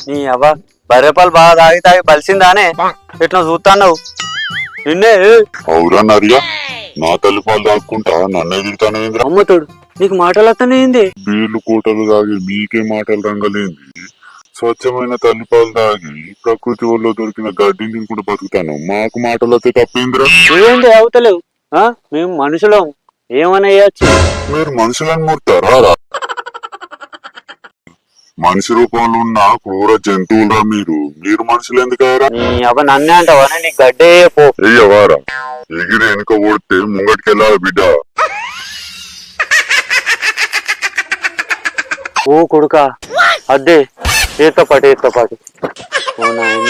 నీ అవ్వ బర్రెపాలు బాగా తాగి తాగి బలిసిందానే ఎట్లా చూస్తావు నిన్నే అవురా నరిగా నా తల్లిపాలు దాక్కుంటా నన్నే తిడతాను అమ్మతోడు నీకు మాటలు వస్తానేంది బీర్లు కోటలు తాగి మీకే మాటలు రంగలేంది స్వచ్ఛమైన తల్లిపాలు తాగి ప్రకృతి వల్ల దొరికిన గడ్డిని తినుకుంటూ బతుకుతాను మాకు మాటలు వస్తే తప్పేంద్రా నువ్వేంది అవుతలేవు మేము మనుషులం ఏమని వేయచ్చు మీరు మనుషులను ముడతారా మనిషి రూపంలో ఉన్న క్రూర జంతువులరా మీరు మనుషులు ఎందుకయ్యారా నీ అవ్వ నన్నే అంటావా నీ గడ్డే పో అయ్యవారా ఎగిరి వెనుక ఓడితే ముంగటికెళ్ళాలి బిడ్డ ఓ కొడుక అద్దే ఏతో పాటు ఓ నాయన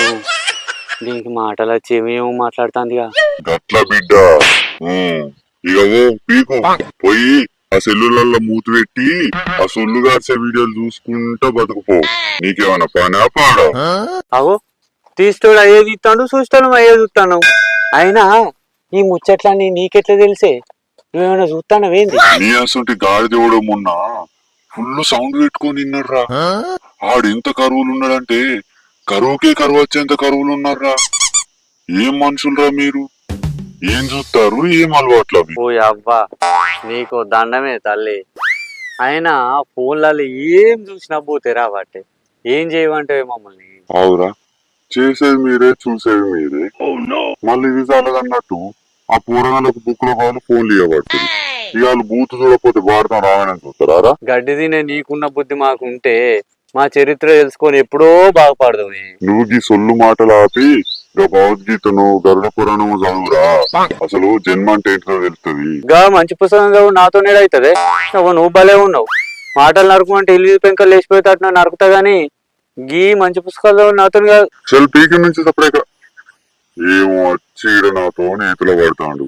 దీనికి మాటలు వచ్చి ఏమేమో మాట్లాడుతాందిగా గట్ల బిడ్డ ఇక ఓ పీకు పోయి ఆ సెల్లులలో మూతి పెట్టి ఆ సొల్లు గార్చే వీడియోలు చూసుకుంటా బతుకుపో నీకేమన్నా పనా పాడా అగో తీస్తాడు అయ్యేది ఇస్తాడు చూస్తాను అయ్యేది చూస్తాను అయినా ఈ ముచ్చట్లన్నీ నీకెట్లా తెలిసే నువ్వేమైనా చూస్తానవేంది నీ అసంటి గాడిద ఇవ్వడం మొన్న ఫుల్ సౌండ్ పెట్టుకొని విన్నాడ్రా ఆడెంత కరువులు ఉన్నాడంటే కరువుకే కరువు వచ్చేంత కరువులు ఉన్నారా ఏం మనుషులరా మీరు ఏం చూస్తారు ఏం అలవాట్లు అవి ఓ అవ్వా నీకు దండమే తల్లి అయినా ఫోన్లలో ఏం చూసినా పోతేరా వాటి ఏం చేయమంటే మమ్మల్ని అవురా చేసేది మీరే చూసేది మీరే మళ్ళీ ఇది చాలదన్నట్టు ఆ పూరగాళ్ళకు బుక్ లో వాళ్ళు ఫోన్లు ఇవ్వబడుతుంది ఇవాళ బూత్ చూడకపోతే భారతం రామాయణం చూస్తారా గడ్డి తినే నీకున్న బుద్ధి మాకుంటే మా చరిత్ర తెలుసుకొని ఎప్పుడో బాగుపడదు నువ్వు ఈ సొల్లు మాటలు ఆపి భగవద్గీతను గరుడ పురాణము చదువురా అసలు జన్మ అంటే ఏంటో తెలుస్తుంది గా మంచి పుస్తకం చదువు నాతోనే అవుతుంది నువ్వు భలే ఉన్నావు మాటలు నరుకుమంటే ఇల్లు పెంకలు లేచిపోయేటట్టు నరుకుతా గానీ గీ మంచి పుస్తకాలు చదువు నాతో కాదు అసలు పీకి నుంచి సపరేక ఏమో వచ్చి నాతో నేతలో పడతాడు